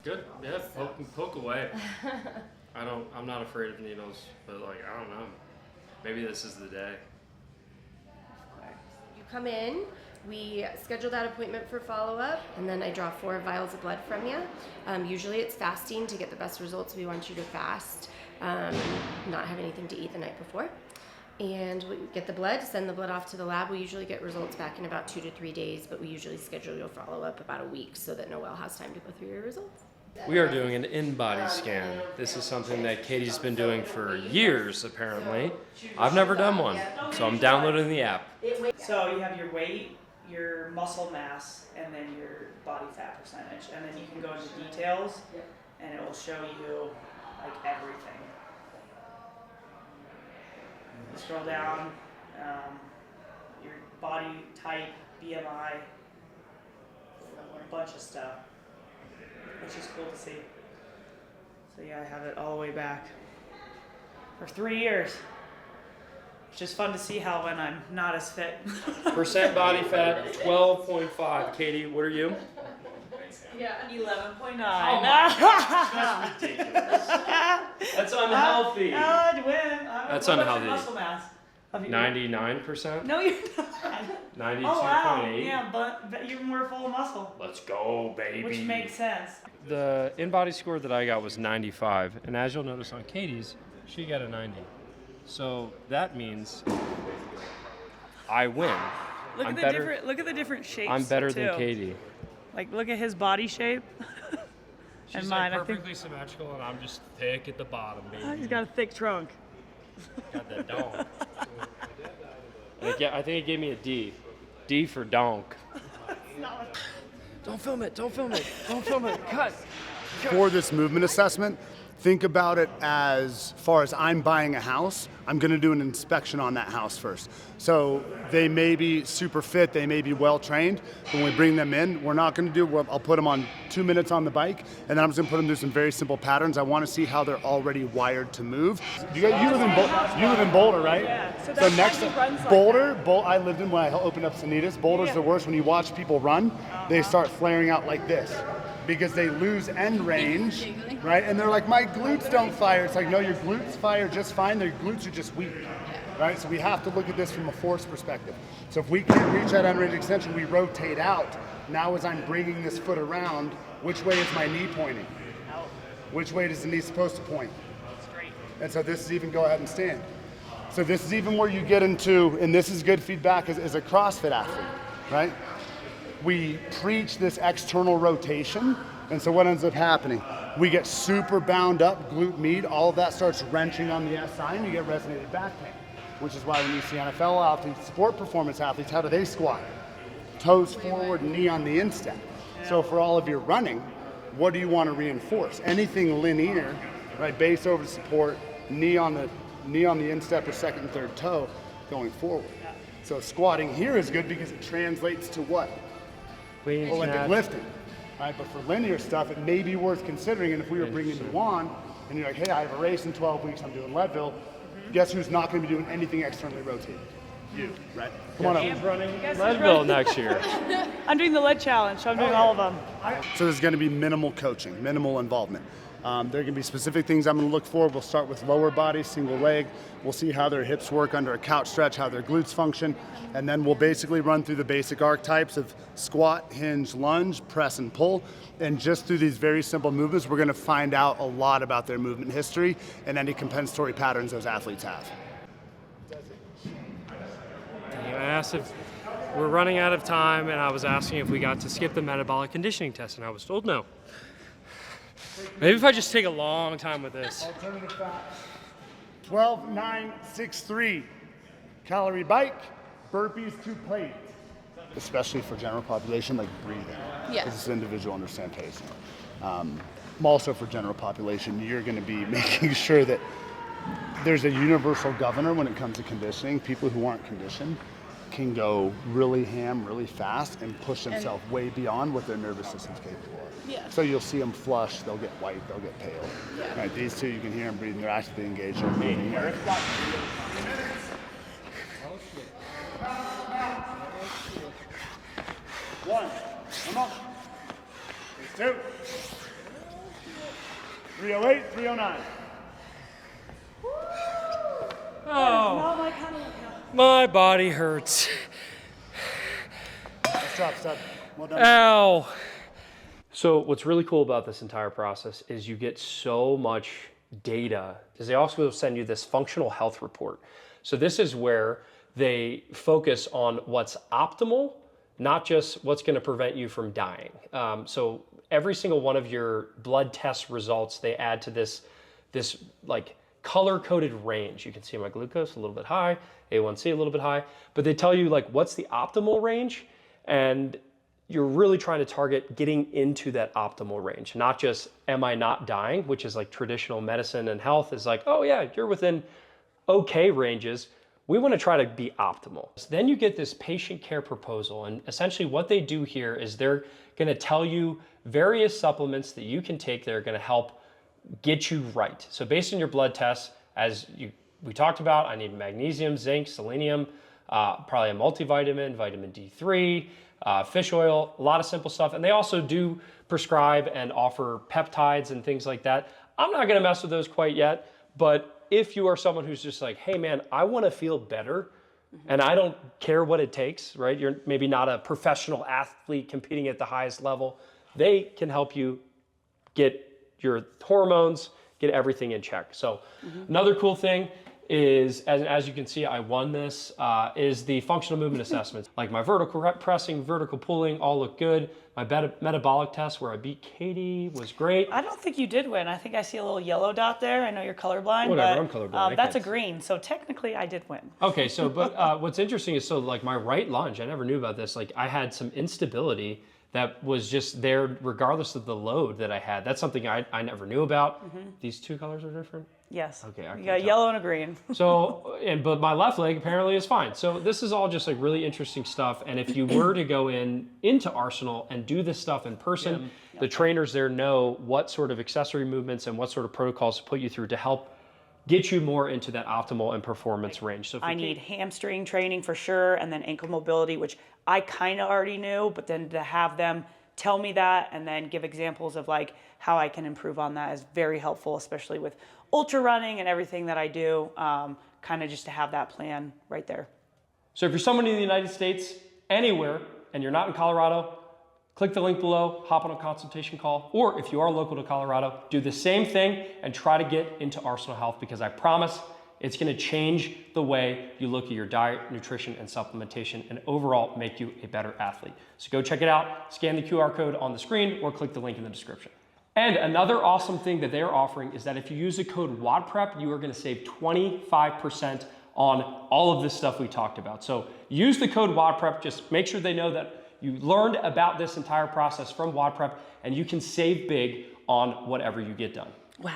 Good. Yeah, poke away. I'm not afraid of needles, but like, I don't know. Maybe this is the day. You come in, we schedule that appointment for follow-up, and then I draw 4 vials of blood from you. Usually it's fasting to get the best results. We want you to fast, not have anything to eat the night before. And we get the blood, send the blood off to the lab. We usually get results back in about 2 to 3 days, but we usually schedule your follow-up about a week so that Noelle has time to go through your results. We are doing an in-body scan. This is something that Katie's been doing for years, apparently. I've never done one, so I'm downloading the app. So you have your weight, your muscle mass, and then your body fat percentage. And then you can go into details, and it will show you like everything. Scroll down, your body type, BMI, a bunch of stuff, which is cool to see. So yeah, I have it all the way back for 3 years. It's just fun to see how when I'm not as fit. Percent body fat, 12.5. Katie, what are you? Yeah, 11.9. That's ridiculous. That's unhealthy. That's unhealthy. Muscle mass. 99%? No, you're not. 92.8? Oh, wow. Yeah, but you're more full of muscle. Let's go, baby. Which makes sense. The in-body score that I got was 95, and as you'll notice on Katie's, she got a 90. So that means I win. Look at the different shapes. I'm better too. than Katie. Like, look at his body shape. She's and mine, like perfectly symmetrical, and I'm just thick at the bottom, baby. He's got a thick trunk. Got that donk. I think it gave me a D. D for donk. Don't film it. Don't film it. Don't film it. Cut. For this movement assessment, think about it as far as I'm buying a house, I'm going to do an inspection on that house first. So they may be super fit, they may be well trained. When we bring them in, we're not going to do, I'll put them on 2 minutes on the bike, and then I'm just going to put them through some very simple patterns. I want to see how they're already wired to move. You live in Boulder, right? Yeah. So So next to Boulder, I lived in when I opened up Sanitas. Boulder's the worst. When you watch people run, they start flaring out like this, because they lose end range, right? And they're like, my glutes don't fire. It's like, no, your glutes fire just fine. Their glutes are just weak, right? So we have to look at this from a force perspective. So if we can't reach that end range extension, we rotate out. Now as I'm bringing this foot around, which way is my knee pointing? Out. Which way does the knee supposed to point? Straight. And so this is even go ahead and stand. So this is even where you get into, and this is good feedback as a CrossFit athlete, right? We preach this external rotation, and so what ends up happening? We get super bound up, glute med, all of that starts wrenching on the SI, and you get resonated back pain, which is why when you see NFL athletes, sport performance athletes, how do they squat? Toes forward, knee on the instep. So for all of your running, what do you want to reinforce? Anything linear, right? Base over support, knee on the instep or second and third toe going forward. So squatting here is good because it translates to what? Olympic lifting, right? But for linear stuff, it may be worth considering. And if we were bringing you on, and you're like, hey, I have a race in 12 weeks, I'm doing Leadville, guess who's not going to be doing anything externally rotated? You, right? Come on up. Who's running Leadville next year? I'm doing the lead challenge, so I'm doing all of them. So there's going to be minimal coaching, minimal involvement. There are going to be specific things I'm going to look for. We'll start with lower body, single leg. We'll see how their hips work under a couch stretch, how their glutes function, and then we'll basically run through the basic archetypes of squat, hinge, lunge, press, and pull. And just through these very simple movements, we're going to find out a lot about their movement history and any compensatory patterns those athletes have. I asked if we're running out of time, and I was asking if we got to skip the metabolic conditioning test, and I was told no. Maybe if I just take a long time with this. Alternative fat. 12, 9, 6, 3. Calorie bike, burpees, 2 plates. Especially for general population, like breathing. Yes. Because it's individual understand pacing. Also for general population, you're going to be making sure that there's a universal governor when it comes to conditioning. People who aren't conditioned can go really ham, really fast, and push themselves way beyond what their nervous system's capable of. Yeah. So you'll see them flush, they'll get white, they'll get pale. Yeah. Right, these two, you can hear them breathing, they're actively engaged. They're moving. One, come on. 2, 308, 309. Oh, Not my kind of workout. my body hurts. Nice job, stud. Well done. Ow. So what's really cool about this entire process is you get so much data, because they also send you this functional health report. So this is where they focus on what's optimal, not just what's going to prevent you from dying. So every single one of your blood test results, they add to this like color-coded range. You can see my glucose a little bit high, A1C a little bit high, but they tell you like what's the optimal range, and you're really trying to target getting into that optimal range, not just am I not dying, which is like traditional medicine and health is like, oh yeah, you're within okay ranges. We want to try to be optimal. So then you get this patient care proposal, and essentially what they do here is they're going to tell you various supplements that you can take that are going to help get you right. So based on your blood tests, we talked about, I need magnesium, zinc, selenium, probably a multivitamin, vitamin D3, fish oil, a lot of simple stuff. And they also do prescribe and offer peptides and things like that. I'm not going to mess with those quite yet, but if you are someone who's just like, hey man, I want to feel better and I don't care what it takes, right? You're maybe not a professional athlete competing at the highest level. They can help you get your hormones, get everything in check. So another cool thing is, as you can see, I won this, is the functional movement assessments. Like my vertical pressing, vertical pulling, all look good. My metabolic test where I beat Katie was great. I don't think you did win. I think I see a little yellow dot there. I know you're colorblind. Whatever, but, I'm colorblind. That's a green, so technically I did win. Okay, so, but what's interesting is, so like my right lunge, I never knew about this. Like I had some instability that was just there regardless of the load that I had. That's something I never knew about. These two colors are different? Yes. Okay, I You can got tell. yellow and a green. So, but my left leg apparently is fine. So this is all just like really interesting stuff. And if you were to go into Arsenal and do this stuff in person, the trainers there know what sort of accessory movements and what sort of protocols to put you through to help get you more into that optimal and performance range. So if I need hamstring training for sure, and then ankle mobility, which I kind of already knew, but then to have them tell me that and then give examples of like how I can improve on that is very helpful, especially with ultra running and everything that I do, kind of just to have that plan right there. So if you're someone in the United States, anywhere, and you're not in Colorado, click the link below, hop on a consultation call, or if you are local to Colorado, do the same thing and try to get into Arsenal Health, because I promise it's gonna change the way you look at your diet, nutrition, and supplementation, and overall make you a better athlete. So go check it out, scan the QR code on the screen, or click the link in the description. And another awesome thing that they're offering is that if you use the code WODPREP, you are gonna save 25% on all of this stuff we talked about. So use the code WODPREP, just make sure they know that you learned about this entire process from WODPREP, and you can save big on whatever you get done. Wow.